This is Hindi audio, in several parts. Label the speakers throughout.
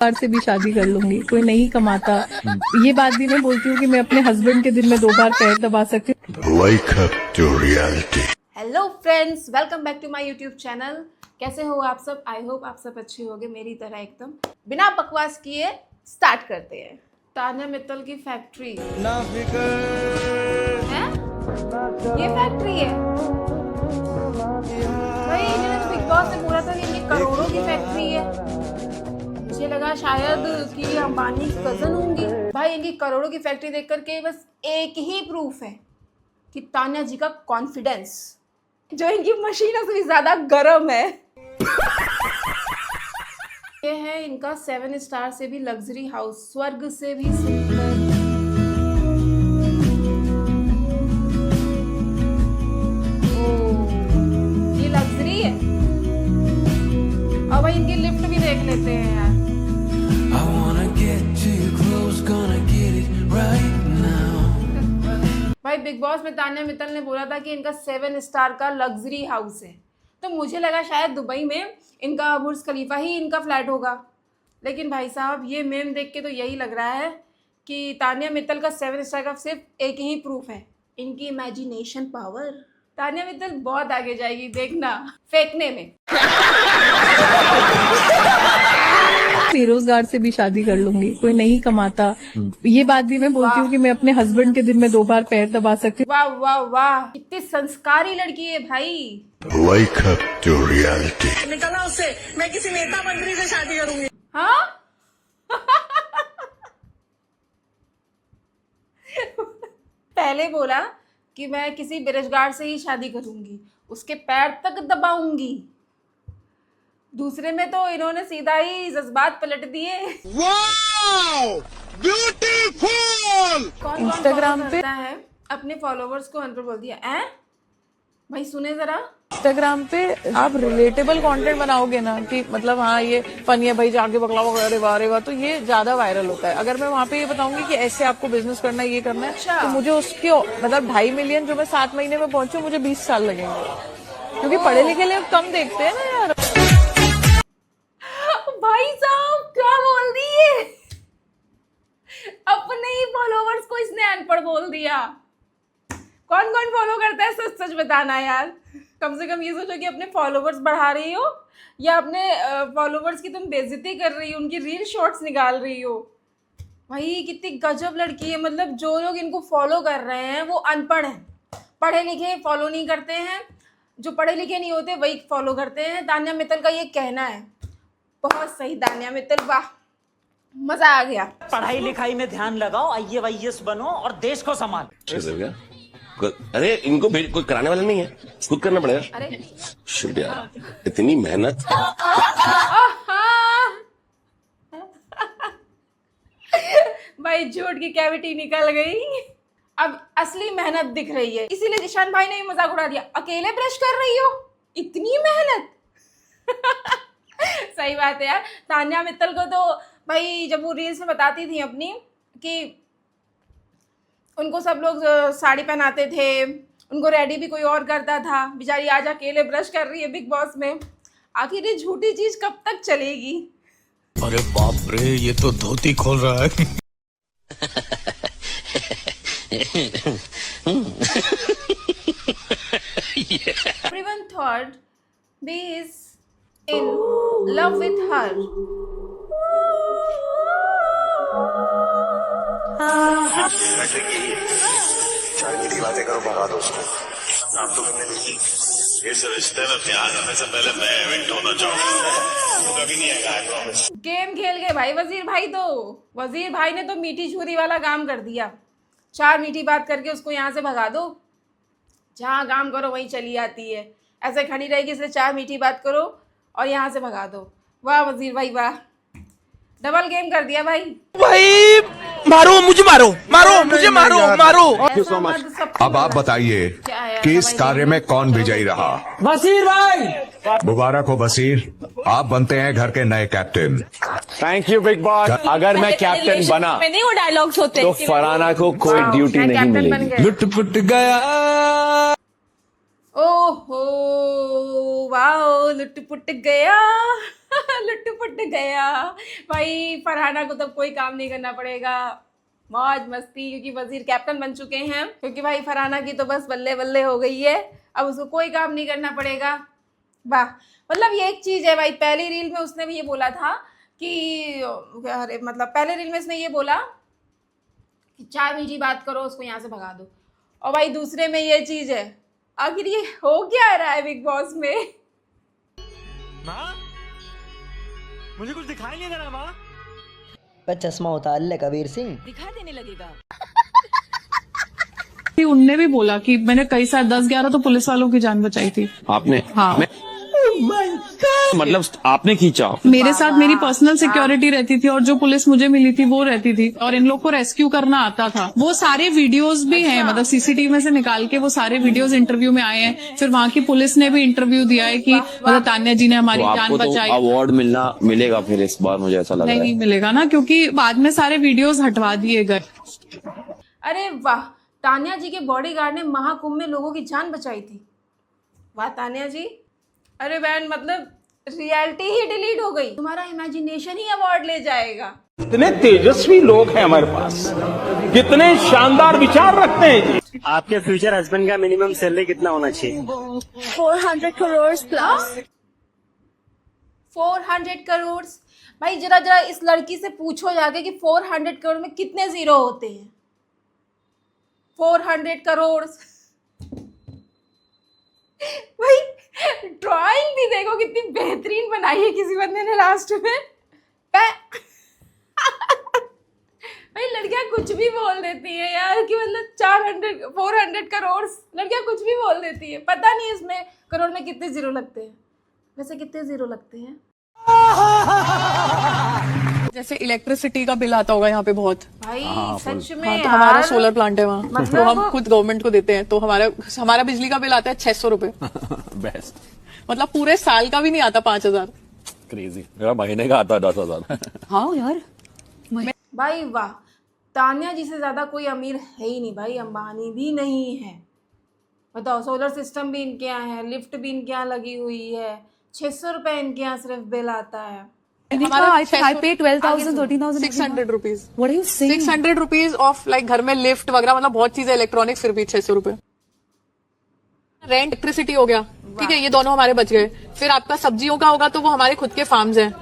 Speaker 1: बार से भी शादी कर लूंगी, कोई नहीं कमाता। ये बात भी मैं बोलती हूँ कि मैं अपने हस्बैंड के दिन में 2 बार पैर दबा सकती हूँ।
Speaker 2: Wake up to reality.
Speaker 3: Hello friends, welcome back to my YouTube channel. कैसे हो आप सब? आई होप आप सब अच्छे होंगे मेरी तरह एकदम। बिना बकवास किए स्टार्ट करते हैं। तान्या मित्तल की फैक्ट्री है, ये फैक्ट्री है भाई। इन्होंने तो बिग बॉस में बोला था कि ये करोड़ों की फैक्ट्री है। मुझे लगा शायद कि ये अंबानी की कजन होंगी। भाई इनकी करोड़ों की फैक्ट्री देख करके बस एक ही प्रूफ है कि तान्या जी का कॉन्फिडेंस जो इनकी मशीनों से भी ज्यादा गर्म है। ये है इनका 7 स्टार से भी लग्जरी हाउस, स्वर्ग से भी सुंदर। ये लग्जरी है। और भाई इनकी लिफ्ट भी देख लेते हैं यार। भाई बिग बॉस में तान्या मित्तल ने बोला था कि इनका 7 स्टार का लग्जरी हाउस है, तो मुझे लगा शायद दुबई में इनका बुर्ज खलीफा ही इनका फ्लैट होगा। लेकिन भाई साहब ये मेम देख के तो यही लग रहा है कि तान्या मित्तल का 7 स्टार का सिर्फ एक ही प्रूफ है, इनकी इमेजिनेशन पावर। तान्या मित्तल बहुत आगे जाएगी, देखना फेंकने में।
Speaker 1: बेरोजगार से भी शादी कर लूंगी, कोई नहीं कमाता। ये बात भी मैं बोलती हूँ कि मैं अपने हस्बैंड के दिन में 2 बार पैर दबा सकती हूँ।
Speaker 3: वाह वाह वाह, कितनी संस्कारी लड़की है भाई।
Speaker 2: Wake up to reality.
Speaker 4: निकला उससे, मैं किसी नेता मंत्री से शादी करूंगी।
Speaker 3: हाँ पहले बोला कि मैं किसी बेरोजगार से ही शादी करूंगी, उसके पैर तक दबाऊंगी। दूसरे में तो इन्होंने सीधा ही जज्बात पलट दिए। कौन
Speaker 1: Instagram पे
Speaker 3: है अपने फॉलोवर्स को अनपढ़ बोल दिया है भाई। सुने जरा,
Speaker 5: इंस्टाग्राम पे आप रिलेटेबल कंटेंट बनाओगे ना कि मतलब हाँ ये फनी है भाई, जाके बकला वगैरह रेवा, तो ये ज्यादा वायरल होता है। अगर मैं वहाँ पे ये बताऊंगी कि ऐसे आपको बिजनेस करना है, ये करना है,
Speaker 3: अच्छा।
Speaker 5: तो मुझे उसके मतलब 2.5 मिलियन जो मैं 7 महीने में पहुंचू, मुझे 20 साल लगेंगे, क्योंकि पढ़े लिखे लोग कम देखते हैं ना यार।
Speaker 3: भाई साहब क्या बोल दिए, अपने ही फॉलोवर्स को इसने अनपढ़ बोल दिया। कौन कौन फॉलो करता है, सच सच बताना यार। कम से कम ये सोचो कि अपने फॉलोवर्स बढ़ा रही हो या अपने फॉलोवर्स की तुम बेइज्जती कर रही हो, उनकी रील शॉर्ट्स निकाल रही हो। भाई कितनी गजब लड़की है। मतलब जो लोग इनको फॉलो कर रहे हैं वो अनपढ़ हैं, पढ़े लिखे फॉलो नहीं करते हैं, जो पढ़े लिखे नहीं होते वही फॉलो करते हैं। तान्या मित्तल का ये कहना है। बहुत सही तान्या मित्तल, वाह मजा आ गया।
Speaker 4: पढ़ाई लिखाई में ध्यान लगाओ, IAS बनो और देश को संभालो।
Speaker 6: अरे इनको कोई कराने वाला नहीं है, खुद करना पड़ेगा।
Speaker 3: अरे
Speaker 6: शिट यार, इतनी मेहनत।
Speaker 3: भाई झूठ की कैविटी निकल गई, अब असली मेहनत दिख रही है। इसीलिए जिशान भाई ने भी मजाक उड़ा दिया, अकेले ब्रश कर रही हो, इतनी मेहनत। सही बात है यार। तान्या मित्तल को तो भाई जब वो रील्स में बताती थी अपनी कि उनको सब लोग साड़ी पहनाते थे, उनको रेडी भी कोई और करता था, बेचारी आज अकेले ब्रश कर रही है बिग बॉस में। आखिर ये झूठी चीज कब तक चलेगी?
Speaker 7: अरे बाप रे, ये तो धोती खोल रहा है।
Speaker 3: Everyone thought B is in love with her.
Speaker 2: बातें करो, भगा दो उसको।
Speaker 8: इस रिश्ते में प्यार होने से पहले मैं इवेंट होना चाहूंगा, वो कभी नहीं आएगा।
Speaker 3: गेम खेल गए भाई वजीर भाई। तो वजीर भाई ने तो मीठी छुरी वाला काम कर दिया। 4 मीठी बात करके उसको यहाँ से भगा दो, जहाँ काम करो वहीं चली आती है। ऐसे खड़ी रहेगी, इसलिए 4 मीठी बात करो और यहाँ से भगा दो। वाह वजीर भाई वाह, डबल गेम कर दिया भाई।
Speaker 7: भाई मारो मुझे, मारो मुझे, मारो।
Speaker 2: अब आप बताइए कि इस कार्य में कौन विजयी रहा?
Speaker 4: वसीर भाई,
Speaker 2: मुबारक हो वसीर, आप बनते हैं घर के नए captain.
Speaker 9: Thank you big boss. अगर मैं कैप्टन बना
Speaker 5: नहीं वो डायलॉग्स होते
Speaker 9: तो फरहाना को कोई ड्यूटी नहीं मिलेगी।
Speaker 7: लुट पुट गया।
Speaker 3: ओहो वाओ, लुट-पुट गया लुट-पुट गया। भाई फरहाना को तो कोई काम नहीं करना पड़ेगा, मौज मस्ती, क्योंकि वजीर कैप्टन बन चुके हैं। क्योंकि भाई फरहाना की तो बस बल्ले बल्ले हो गई है, अब उसको कोई काम नहीं करना पड़ेगा। वाह, मतलब ये एक चीज़ है भाई, पहली रील में उसने भी ये बोला था कि अरे मतलब पहले रील में इसने ये बोला कि 4 मीठी बात करो, उसको यहाँ से भगा दो, और भाई दूसरे में ये चीज़ है। आखिर ये हो क्या रहा है बिग बॉस में?
Speaker 4: माँ, मुझे कुछ दिखाई नहीं दे रहा माँ।
Speaker 10: पर चश्मा उतार ले कबीर सिंह।
Speaker 5: दिखाई देने लगेगा।
Speaker 1: उनने भी बोला कि मैंने कई साल 10-11 तो पुलिस वालों की जान बचाई थी।
Speaker 9: आपने?
Speaker 1: हाँ,
Speaker 9: मतलब आपने खींचा?
Speaker 1: मेरे साथ मेरी पर्सनल सिक्योरिटी रहती थी और जो पुलिस मुझे मिली थी वो रहती थी, और इन लोग को रेस्क्यू करना आता था। वो सारे वीडियोस भी हैं, मतलब सीसीटीवी में से निकाल के वो सारे वीडियोस इंटरव्यू में आए हैं। फिर वहाँ की पुलिस ने भी इंटरव्यू दिया है कि मतलब तान्या जी ने हमारी जान बचाई।
Speaker 9: अवार्ड मिलेगा फिर इस बार, मुझे ऐसा लग रहा है।
Speaker 1: नहीं मिलेगा ना, क्योंकि बाद में सारे वीडियोस हटवा दिए गए।
Speaker 3: अरे वाह, तान्या जी के बॉडीगार्ड ने महाकुंभ में लोगों की जान बचाई थी। वाह तान्या जी, अरे बहन मतलब रियलिटी ही डिलीट हो गई, तुम्हारा इमेजिनेशन ही अवार्ड ले जाएगा।
Speaker 7: कितने तेजस्वी लोग हैं हमारे पास, कितने शानदार विचार रखते हैं जी।
Speaker 4: आपके फ्यूचर हस्बैंड का मिनिमम सैलरी कितना होना चाहिए?
Speaker 5: 400 करोड़ प्लस।
Speaker 3: 400 करोड़? भाई जरा इस लड़की से पूछो जाके कि 400 करोड़ में कितने जीरो होते हैं। 400 करोड़ भाई, ड्राइंग भी देखो कितनी बेहतरीन बनाई है किसी बंदे ने लास्ट में। भाई लड़कियां कुछ भी बोल देती है यार, कि मतलब 400 करोड़, लड़कियां कुछ भी बोल देती है। पता नहीं इसमें करोड़ में कितने जीरो लगते हैं, वैसे कितने जीरो लगते हैं?
Speaker 5: जैसे इलेक्ट्रिसिटी का बिल आता होगा यहाँ पे बहुत।
Speaker 3: भाई सच में
Speaker 5: हाँ, तो
Speaker 3: यार,
Speaker 5: हमारा सोलर प्लांट है वहाँ,
Speaker 3: मतलब
Speaker 5: तो हम खुद गवर्नमेंट को देते हैं, तो हमारा बिजली का बिल आता है 600 रुपए।
Speaker 9: बेस्ट।
Speaker 5: मतलब पूरे साल का भी नहीं आता 5000।
Speaker 9: क्रेजी, मेरा महीने का आता है 10,000।
Speaker 5: हाँ यार,
Speaker 3: भाई वाह, तान्या जी से ज्यादा कोई अमीर है ही नहीं भाई, अंबानी भी नहीं है। बताओ, सोलर सिस्टम भी इनके यहाँ है, लिफ्ट भी इनके यहाँ लगी हुई है, 600 रुपए इनके यहाँ सिर्फ बिल आता है।
Speaker 5: हमारा I pay 12,000, 13,000, 600 rupees. What are you saying? 600 rupees of like घर में लिफ्ट वगैरह, मतलब बहुत चीजें इलेक्ट्रॉनिक्स, फिर भी 600 रुपए। रेंट, इलेक्ट्रिसिटी हो गया, ठीक है, ये दोनों हमारे बच गए। फिर आपका सब्जियों का होगा तो वो हमारे खुद के फार्म्स हैं।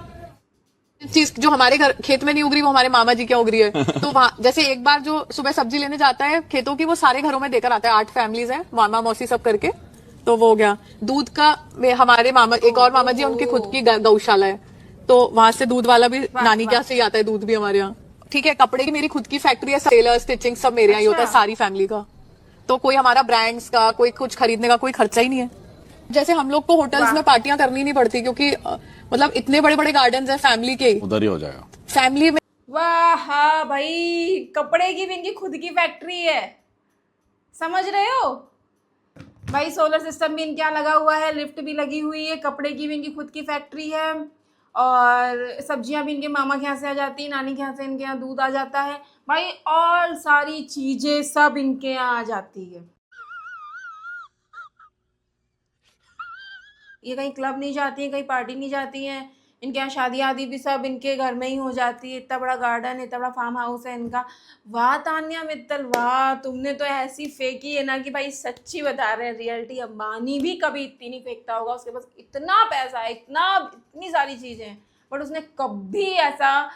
Speaker 5: चीज जो हमारे घर खेत में नहीं उग रही वो हमारे मामा जी क्या उग रही है। तो वहाँ जैसे एक बार जो सुबह सब्जी लेने जाता है खेतों की, वो सारे घरों में देकर आता है। 8 फैमिलीज हैं, मामा मौसी सब करके, तो वो हो गया। दूध का हमारे मामा, एक और मामा जी उनकी खुद की गौशाला है, तो वहां से दूध वाला भी नानी के यहाँ से ही आता है दूध भी हमारे यहाँ, ठीक है। कपड़े की मेरी खुद की फैक्ट्री है, टेलर, स्टिचिंग सब मेरे यहाँ ही होता है, सारी फैमिली का। तो कोई हमारा ब्रांड्स का, कोई कुछ खरीदने का कोई खर्चा ही नहीं है। जैसे हम लोग को होटल्स में पार्टियां करनी नहीं पड़ती, क्योंकि मतलब इतने बड़े बड़े गार्डन है फैमिली के,
Speaker 9: उधर ही हो जाएगा
Speaker 3: फैमिली में। वाह हाँ भाई, कपड़े की भी इनकी खुद की फैक्ट्री है, समझ रहे हो भाई। सोलर सिस्टम भी इनके यहाँ लगा हुआ है, लिफ्ट भी लगी हुई है, कपड़े की भी इनकी खुद की फैक्ट्री है, और सब्जियां भी इनके मामा के यहाँ से आ जाती है, नानी के यहाँ से इनके यहाँ दूध आ जाता है भाई, और सारी चीजें सब इनके यहाँ आ जाती है। ये कहीं क्लब नहीं जाती हैं, कहीं पार्टी नहीं जाती हैं, इनके यहाँ शादी आदि भी सब इनके घर में ही हो जाती है। इतना बड़ा गार्डन है, इतना बड़ा फार्म हाउस है इनका। वाह तान्या मित्तल, वाह, तुमने तो ऐसी फेंकी है ना कि भाई सच्ची बता रहे हैं, रियलिटी अंबानी भी कभी इतनी नहीं फेंकता होगा, उसके पास इतना पैसा है, इतनी सारी चीज़ें हैं, बट उसने कभी ऐसा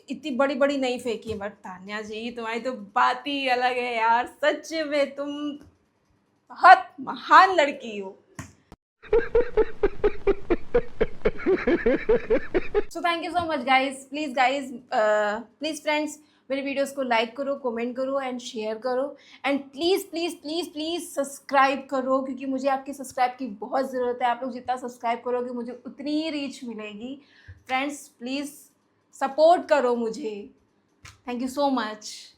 Speaker 3: इतनी बड़ी बड़ी नहीं फेंकी है। बट तान्या जी, तुम्हारी तो बात ही अलग है यार, सच में तुम बहुत महान लड़की हो। So thank you so much guys, please friends, मेरे वीडियोस को लाइक करो, कमेंट करो एंड शेयर करो, एंड प्लीज़ सब्सक्राइब करो, क्योंकि मुझे आपके सब्सक्राइब की बहुत ज़रूरत है। आप लोग जितना सब्सक्राइब करोगे मुझे उतनी ही रीच मिलेगी। फ्रेंड्स प्लीज़ सपोर्ट करो मुझे। Thank you so much.